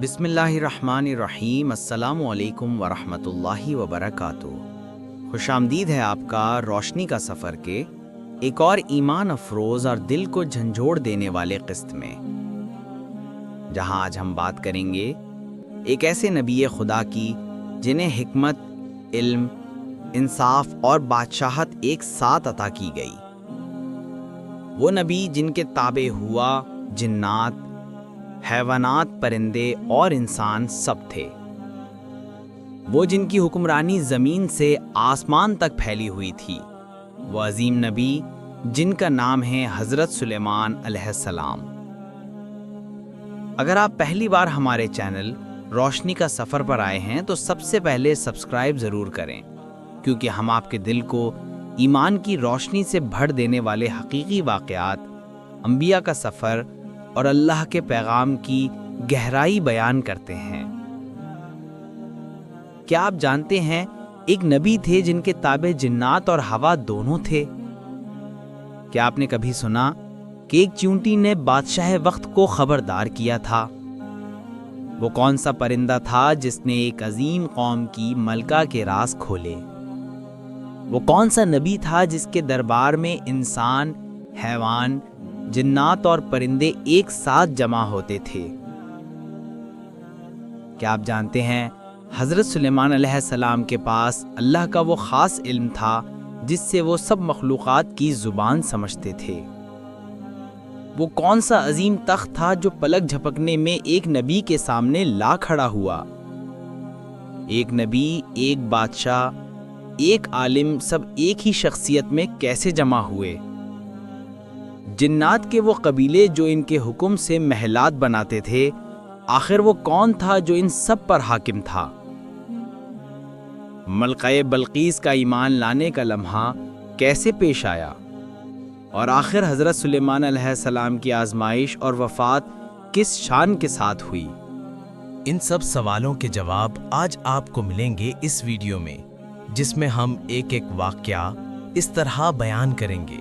بسم اللہ الرحمن الرحیم۔ السلام علیکم ورحمۃ اللہ وبرکاتہ۔ خوش آمدید ہے آپ کا روشنی کا سفر کے ایک اور ایمان افروز اور دل کو جھنجھوڑ دینے والے قسط میں، جہاں آج ہم بات کریں گے ایک ایسے نبی خدا کی جنہیں حکمت، علم، انصاف اور بادشاہت ایک ساتھ عطا کی گئی۔ وہ نبی جن کے تابع ہوا جنات، حیوانات، پرندے اور انسان سب تھے۔ وہ جن کی حکمرانی زمین سے آسمان تک پھیلی ہوئی تھی۔ وہ عظیم نبی جن کا نام ہے حضرت سلیمان علیہ السلام۔ اگر آپ پہلی بار ہمارے چینل روشنی کا سفر پر آئے ہیں تو سب سے پہلے سبسکرائب ضرور کریں، کیونکہ ہم آپ کے دل کو ایمان کی روشنی سے بھر دینے والے حقیقی واقعات، انبیاء کا سفر اور اللہ کے پیغام کی گہرائی بیان کرتے ہیں۔ کیا آپ جانتے ہیں ایک نبی تھے جن کے تابع جنات اور ہوا دونوں تھے؟ کیا آپ نے کبھی سنا کہ ایک چیونٹی نے بادشاہ وقت کو خبردار کیا تھا؟ وہ کون سا پرندہ تھا جس نے ایک عظیم قوم کی ملکہ کے راز کھولے؟ وہ کون سا نبی تھا جس کے دربار میں انسان، حیوان، جنات اور پرندے ایک ساتھ جمع ہوتے تھے؟ کیا آپ جانتے ہیں حضرت سلیمان علیہ السلام کے پاس اللہ کا وہ خاص علم تھا جس سے وہ سب مخلوقات کی زبان سمجھتے تھے؟ وہ کون سا عظیم تخت تھا جو پلک جھپکنے میں ایک نبی کے سامنے لا کھڑا ہوا؟ ایک نبی، ایک بادشاہ، ایک عالم، سب ایک ہی شخصیت میں کیسے جمع ہوئے؟ جنات کے وہ قبیلے جو ان کے حکم سے محلات بناتے تھے، آخر وہ کون تھا جو ان سب پر حاکم تھا؟ ملکہ بلقیس کا ایمان لانے کا لمحہ کیسے پیش آیا؟ اور آخر حضرت سلیمان علیہ السلام کی آزمائش اور وفات کس شان کے ساتھ ہوئی؟ ان سب سوالوں کے جواب آج آپ کو ملیں گے اس ویڈیو میں، جس میں ہم ایک ایک واقعہ اس طرح بیان کریں گے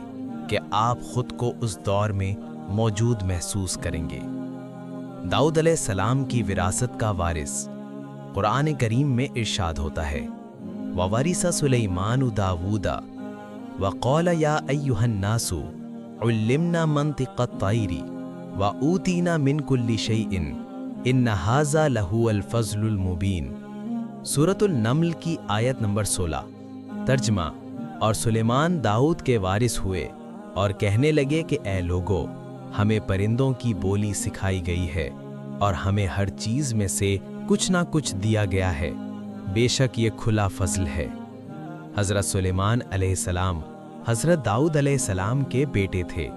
کہ آپ خود کو اس دور میں موجود محسوس کریں گے۔ داؤد علیہ السلام کی وراثت کا وارث قرآن کریم میں ارشاد ہوتا ہے، وَوَرِثَ سُلَيْمَانُ دَاوُودَ وَقَالَ يَا أَيُّهَا النَّاسُ عُلِّمْنَا مَنطِقَ الطَّيْرِ وَأُوتِينَا مِنْ كُلِّ شَيْءٍ إِنَّ هَذَا لَهُوَ الْفَضْلُ الْمُبِينُ۔ سورۃ النمل کی آیت نمبر 16۔ ترجمہ: اور سلیمان داؤد کے وارث ہوئے اور کہنے لگے کہ اے لوگو، ہمیں پرندوں کی بولی سکھائی گئی ہے اور ہمیں ہر چیز میں سے کچھ نہ کچھ دیا گیا ہے، بے شک یہ کھلا فضل ہے۔ حضرت سلیمان علیہ السلام حضرت داؤد علیہ السلام کے بیٹے تھے۔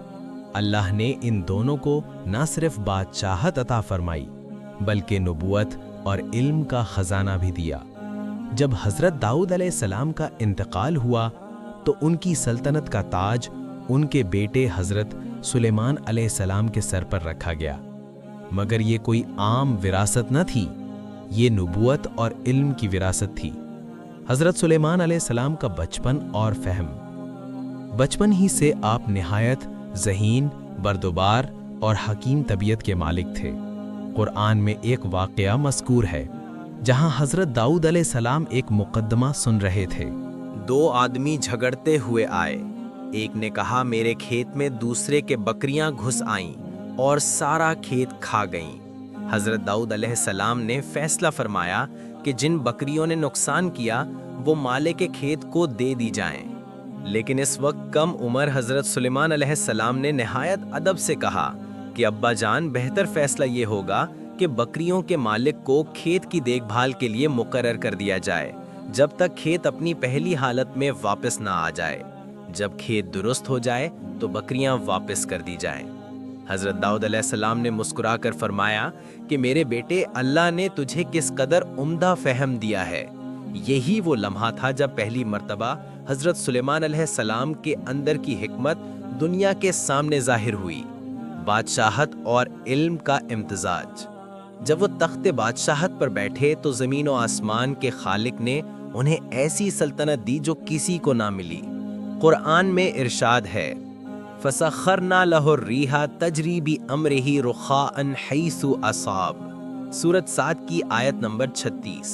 اللہ نے ان دونوں کو نہ صرف بادشاہت عطا فرمائی بلکہ نبوت اور علم کا خزانہ بھی دیا۔ جب حضرت داؤد علیہ السلام کا انتقال ہوا تو ان کی سلطنت کا تاج ان کے بیٹے حضرت سلیمان علیہ السلام کے سر پر رکھا گیا، مگر یہ کوئی عام وراثت نہ تھی، یہ نبوت اور علم کی وراثت تھی۔ حضرت سلیمان علیہ السلام کا بچپن اور فہم۔ بچپن ہی سے آپ نہایت ذہین، بردبار اور حکیم طبیعت کے مالک تھے۔ قرآن میں ایک واقعہ مذکور ہے جہاں حضرت داؤد علیہ السلام ایک مقدمہ سن رہے تھے۔ دو آدمی جھگڑتے ہوئے آئے، ایک نے کہا میرے کھیت میں دوسرے کے بکریاں گھس آئیں اور سارا کھیت کھا گئیں۔ حضرت داؤد علیہ السلام نے فیصلہ فرمایا کہ جن بکریوں نے نقصان کیا وہ مالک کے کھیت کو دے دی جائیں، لیکن اس وقت کم عمر حضرت سلیمان علیہ السلام نے نہایت ادب سے کہا کہ ابا جان، بہتر فیصلہ یہ ہوگا کہ بکریوں کے مالک کو کھیت کی دیکھ بھال کے لیے مقرر کر دیا جائے جب تک کھیت اپنی پہلی حالت میں واپس نہ آ جائے۔ جب کھیت درست ہو جائے تو بکریاں واپس کر دی جائیں۔ حضرت داؤد علیہ السلام نے مسکرا کر فرمایا کہ میرے بیٹے، اللہ نے تجھے کس قدر عمدہ فہم دیا ہے۔ یہی وہ لمحہ تھا جب پہلی مرتبہ حضرت سلیمان علیہ السلام کے اندر کی حکمت دنیا کے سامنے ظاہر ہوئی، بادشاہت اور علم کا امتزاج۔ جب وہ تخت بادشاہت پر بیٹھے تو زمین و آسمان کے خالق نے انہیں ایسی سلطنت دی جو کسی کو نہ ملی۔ قرآن میں ارشاد ہے، فَسَخَّرْنَا لَهُ الرِّيحَ تَجْرِي بِأَمْرِهِ رُخَاءً حَيْثُ أَصَابَ۔ سورت 7 کی آیت نمبر 36۔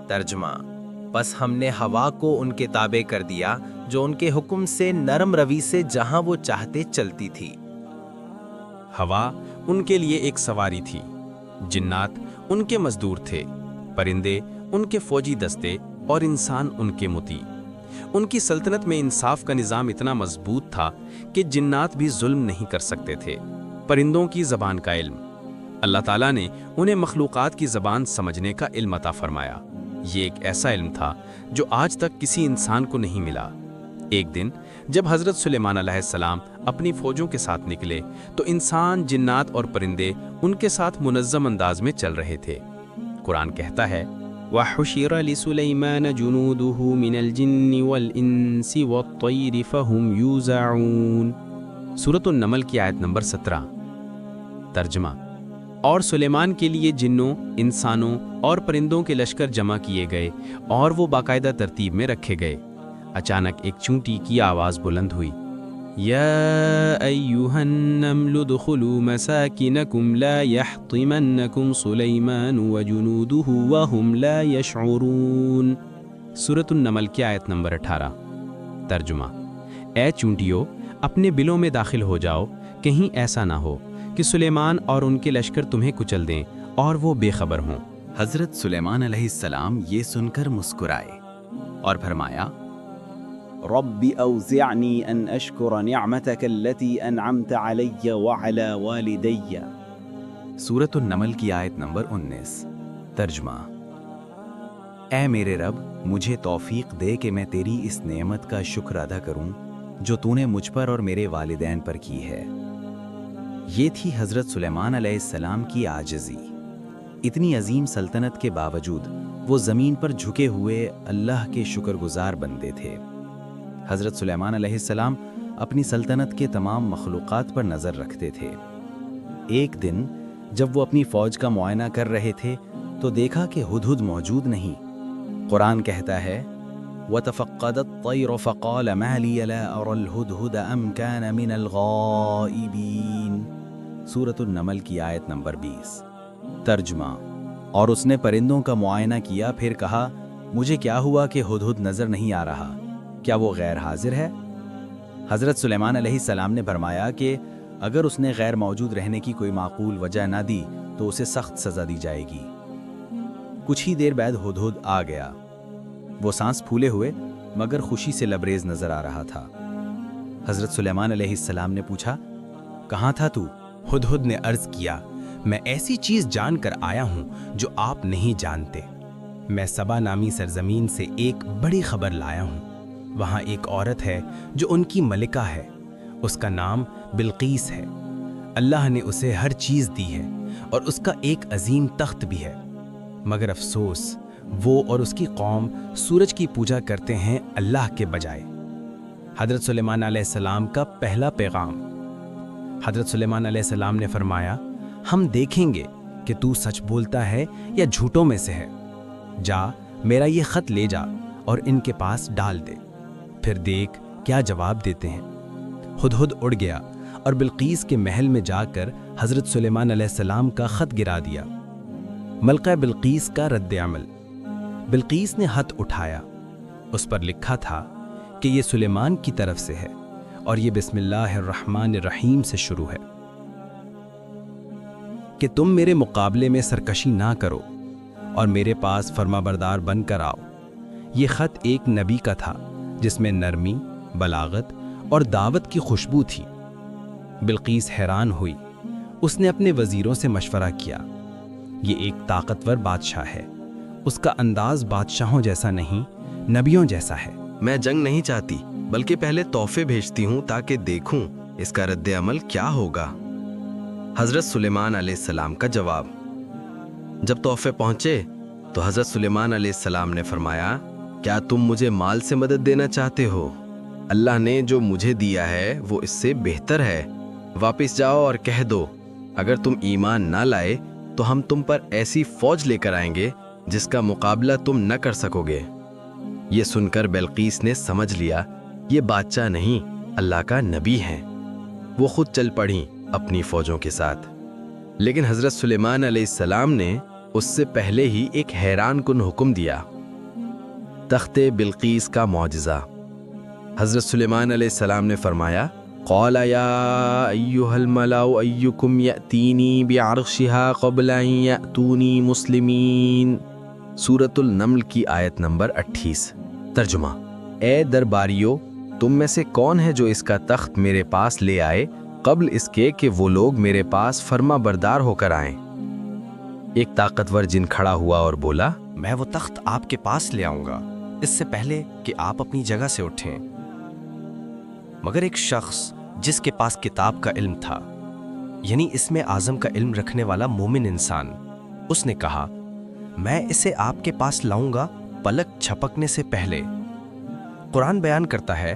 ترجمہ: بس ہم نے ہوا کو ان کے تابع کر دیا جو ان کے حکم سے نرم روی سے جہاں وہ چاہتے چلتی تھی۔ ہوا ان کے لیے ایک سواری تھی، جنات ان کے مزدور تھے، پرندے ان کے فوجی دستے اور انسان ان کے مطیع۔ ان کی سلطنت میں انصاف کا نظام اتنا مضبوط تھا کہ جنات بھی ظلم نہیں کر سکتے تھے۔ پرندوں کی زبان کا علم، اللہ تعالیٰ نے انہیں مخلوقات کی زبان سمجھنے کا علم عطا فرمایا۔ یہ ایک ایسا علم تھا جو آج تک کسی انسان کو نہیں ملا۔ ایک دن جب حضرت سلیمان علیہ السلام اپنی فوجوں کے ساتھ نکلے تو انسان، جنات اور پرندے ان کے ساتھ منظم انداز میں چل رہے تھے۔ قرآن کہتا ہے وَحُشِرَ لِسُلَيْمَانَ جُنُودُهُ مِنَ الْجِنِّ وَالْإِنسِ وَالطَّيْرِ فَهُمْ يُوزَعُونَ۔ سورۃ النمل کی آیت نمبر 17۔ ترجمہ: اور سلیمان کے لیے جنوں، انسانوں اور پرندوں کے لشکر جمع کیے گئے اور وہ باقاعدہ ترتیب میں رکھے گئے۔ اچانک ایک چونٹی کی آواز بلند ہوئی، یا ایھا النمل ادخلوا مساکنکم لا یحطمنکم سلیمان وجنودہ وہم لا یشعرون۔ سورۃ النمل کی آیت نمبر 18۔ ترجمہ: اے چونٹیوں، اپنے بلوں میں داخل ہو جاؤ، کہیں ایسا نہ ہو کہ سلیمان اور ان کے لشکر تمہیں کچل دیں اور وہ بے خبر ہوں۔ حضرت سلیمان علیہ السلام یہ سن کر مسکرائے اور فرمایا، رب اوزعنی ان اشکر نعمتک التي انعمت علی وعلی والدی۔ سورۃ النمل کی آیت نمبر 19۔ ترجمہ: اے میرے رب، مجھے توفیق دے کہ میں تیری اس نعمت کا شکر ادا کروں جو تو نے مجھ پر اور میرے والدین پر کی ہے۔ یہ تھی حضرت سلیمان علیہ السلام کی عاجزی۔ اتنی عظیم سلطنت کے باوجود وہ زمین پر جھکے ہوئے اللہ کے شکر گزار بندے تھے۔ حضرت سلیمان علیہ السلام اپنی سلطنت کے تمام مخلوقات پر نظر رکھتے تھے۔ ایک دن جب وہ اپنی فوج کا معائنہ کر رہے تھے تو دیکھا کہ ہدہد موجود نہیں۔ قرآن کہتا ہے وَتَفَقَّدَ الطَّيْرُ فَقَالَ مَا لِيَ لَا أَرَى الْهُدْهُدَ أَمْ كَانَ مِنَ الْغَائِبِينَ۔ سورۃ النمل کی آیت نمبر 20۔ ترجمہ: اور اس نے پرندوں کا معائنہ کیا، پھر کہا مجھے کیا ہوا کہ ہدہد نظر نہیں آ رہا، کیا وہ غیر حاضر ہے؟ حضرت سلیمان علیہ السلام نے فرمایا کہ اگر اس نے غیر موجود رہنے کی کوئی معقول وجہ نہ دی تو اسے سخت سزا دی جائے گی۔ کچھ ہی دیر بعد ہدہد آ گیا۔ وہ سانس پھولے ہوئے مگر خوشی سے لبریز نظر آ رہا تھا۔ حضرت سلیمان علیہ السلام نے پوچھا، کہاں تھا تو؟ ہدہد نے عرض کیا، میں ایسی چیز جان کر آیا ہوں جو آپ نہیں جانتے۔ میں سبا نامی سرزمین سے ایک بڑی خبر لایا ہوں۔ وہاں ایک عورت ہے جو ان کی ملکہ ہے، اس کا نام بلقیس ہے۔ اللہ نے اسے ہر چیز دی ہے اور اس کا ایک عظیم تخت بھی ہے، مگر افسوس وہ اور اس کی قوم سورج کی پوجا کرتے ہیں اللہ کے بجائے۔ حضرت سلیمان علیہ السلام کا پہلا پیغام۔ حضرت سلیمان علیہ السلام نے فرمایا، ہم دیکھیں گے کہ تو سچ بولتا ہے یا جھوٹوں میں سے ہے۔ جا میرا یہ خط لے جا اور ان کے پاس ڈال دے، پھر دیکھ کیا جواب دیتے ہیں۔ ہدہد اڑ گیا اور بلقیس کے محل میں جا کر حضرت سلیمان علیہ السلام کا خط گرا دیا۔ ملکہ بلقیس کا رد عمل۔ بلقیس نے ہاتھ اٹھایا، اس پر لکھا تھا کہ یہ سلیمان کی طرف سے ہے اور یہ بسم اللہ الرحمن الرحیم سے شروع ہے، کہ تم میرے مقابلے میں سرکشی نہ کرو اور میرے پاس فرما بردار بن کر آؤ۔ یہ خط ایک نبی کا تھا جس میں نرمی، بلاغت اور دعوت کی خوشبو تھی۔ بلقیس حیران ہوئی، اس نے اپنے وزیروں سے مشورہ کیا، یہ ایک طاقتور بادشاہ ہے، اس کا انداز بادشاہوں جیسا نہیں، نبیوں جیسا ہے۔ میں جنگ نہیں چاہتی بلکہ پہلے تحفے بھیجتی ہوں تاکہ دیکھوں اس کا رد عمل کیا ہوگا۔ حضرت سلیمان علیہ السلام کا جواب۔ جب تحفے پہنچے تو حضرت سلیمان علیہ السلام نے فرمایا، کیا تم مجھے مال سے مدد دینا چاہتے ہو؟ اللہ نے جو مجھے دیا ہے وہ اس سے بہتر ہے۔ واپس جاؤ اور کہہ دو، اگر تم ایمان نہ لائے تو ہم تم پر ایسی فوج لے کر آئیں گے جس کا مقابلہ تم نہ کر سکو گے۔ یہ سن کر بلقیس نے سمجھ لیا یہ بادشاہ نہیں، اللہ کا نبی ہیں۔ وہ خود چل پڑیں اپنی فوجوں کے ساتھ۔ لیکن حضرت سلیمان علیہ السلام نے اس سے پہلے ہی ایک حیران کن حکم دیا۔ تخت بلقیس کا معجزہ۔ حضرت سلیمان علیہ السلام نے فرمایا، قال یا ایھا الملأ ایکم یأتینی بعرشھا قبل ان یأتونی مسلمین۔ سورۃ النمل کی آیت نمبر 28۔ ترجمہ: اے درباریو، تم میں سے کون ہے جو اس کا تخت میرے پاس لے آئے قبل اس کے کہ وہ لوگ میرے پاس فرما بردار ہو کر آئیں؟ ایک طاقتور جن کھڑا ہوا اور بولا، میں وہ تخت آپ کے پاس لے آؤں گا اس سے پہلے کہ آپ اپنی جگہ سے اٹھیں۔ مگر ایک شخص جس کے پاس کتاب کا علم تھا، یعنی اسم اعظم کا علم رکھنے والا مومن انسان، اس نے کہا، میں اسے آپ کے پاس لاؤں گا پلک جھپکنے سے پہلے۔ قرآن بیان کرتا ہے،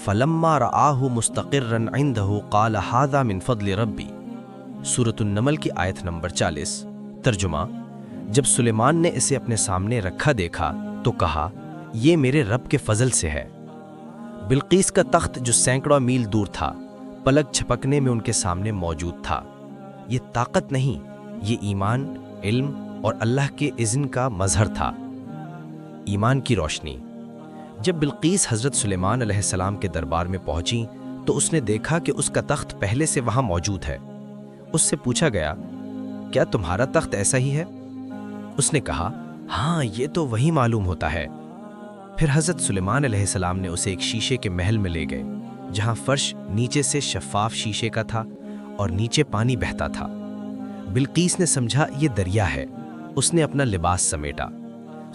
فَلَمَّا رَآهُ مُسْتَقِرًّا عِندَهُ قَالَ هَذَا مِن فَضْلِ رَبِّي۔ سورۃ النمل کی آیت نمبر 40۔ ترجمہ: جب سلیمان نے اسے اپنے سامنے رکھا دیکھا تو کہا، یہ میرے رب کے فضل سے ہے۔ بلقیس کا تخت جو سینکڑوں میل دور تھا، پلک جھپکنے میں ان کے سامنے موجود تھا۔ یہ طاقت نہیں، یہ ایمان، علم اور اللہ کے اذن کا مظہر تھا۔ ایمان کی روشنی۔ جب بلقیس حضرت سلیمان علیہ السلام کے دربار میں پہنچی تو اس نے دیکھا کہ اس کا تخت پہلے سے وہاں موجود ہے۔ اس سے پوچھا گیا، کیا تمہارا تخت ایسا ہی ہے؟ اس نے کہا، ہاں، یہ تو وہی معلوم ہوتا ہے۔ پھر حضرت سلیمان علیہ السلام نے اسے ایک شیشے کے محل میں لے گئے، جہاں فرش نیچے سے شفاف شیشے کا تھا اور نیچے پانی بہتا تھا۔ بلقیس نے سمجھا یہ دریا ہے۔ اس نے اپنا لباس سمیٹا۔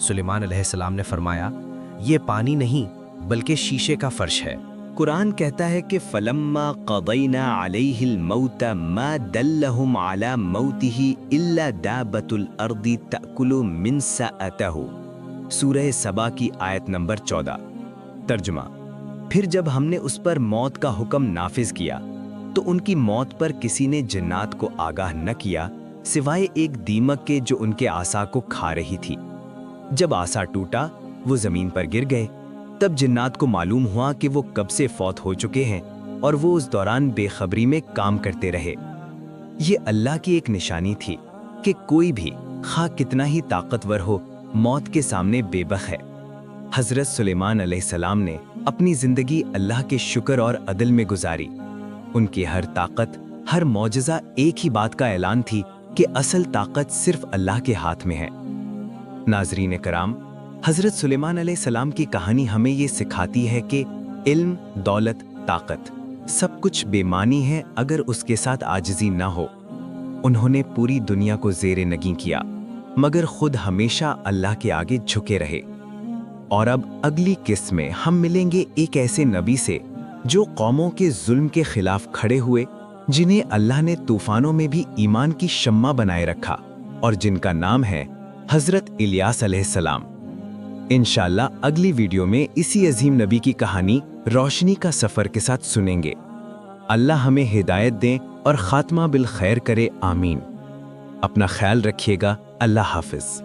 سلیمان علیہ السلام نے فرمایا، یہ پانی نہیں بلکہ شیشے کا فرش ہے۔ قرآن کہتا ہے کہ فَلَمَّا قَضَيْنَا عَلَيْهِ الْمَوْتَ مَا دَلَّهُمْ عَلَى مَوْتِهِ إِلَّا دَابَّةُ الْأَرْضِ تَأْكُلُ مِنْ سَأَتَهُ۔ سورہ سبا کی آیت نمبر 14۔ ترجمہ: پھر جب ہم نے اس پر موت کا حکم نافذ کیا تو ان کی موت پر کسی نے جنات کو آگاہ نہ کیا سوائے ایک دیمک کے جو ان کے عصا کو کھا رہی تھی۔ جب عصا ٹوٹا وہ زمین پر گر گئے۔ تب جنات کو معلوم ہوا کہ وہ کب سے فوت ہو چکے ہیں اور وہ اس دوران بے خبری میں کام کرتے رہے۔ یہ اللہ کی ایک نشانی تھی کہ کوئی بھی خواہ کتنا ہی طاقتور ہو موت کے سامنے بے بس ہے۔ حضرت سلیمان علیہ السلام نے اپنی زندگی اللہ کے شکر اور عدل میں گزاری۔ ان کی ہر طاقت، ہر معجزہ ایک ہی بات کا اعلان تھی کہ اصل طاقت صرف اللہ کے ہاتھ میں ہے۔ ناظرین کرام، حضرت سلیمان علیہ السلام کی کہانی ہمیں یہ سکھاتی ہے کہ علم، دولت، طاقت سب کچھ بے معنی ہے اگر اس کے ساتھ عاجزی نہ ہو۔ انہوں نے پوری دنیا کو زیر نگیں کیا مگر خود ہمیشہ اللہ کے آگے جھکے رہے۔ اور اب اگلی قسط میں ہم ملیں گے ایک ایسے نبی سے جو قوموں کے ظلم کے خلاف کھڑے ہوئے، جنہیں اللہ نے طوفانوں میں بھی ایمان کی شمع بنائے رکھا، اور جن کا نام ہے حضرت الیاس علیہ السلام۔ انشاءاللہ اگلی ویڈیو میں اسی عظیم نبی کی کہانی روشنی کا سفر کے ساتھ سنیں گے۔ اللہ ہمیں ہدایت دیں اور خاتمہ بالخیر کرے، آمین۔ اپنا خیال رکھیے گا۔ اللہ حافظ۔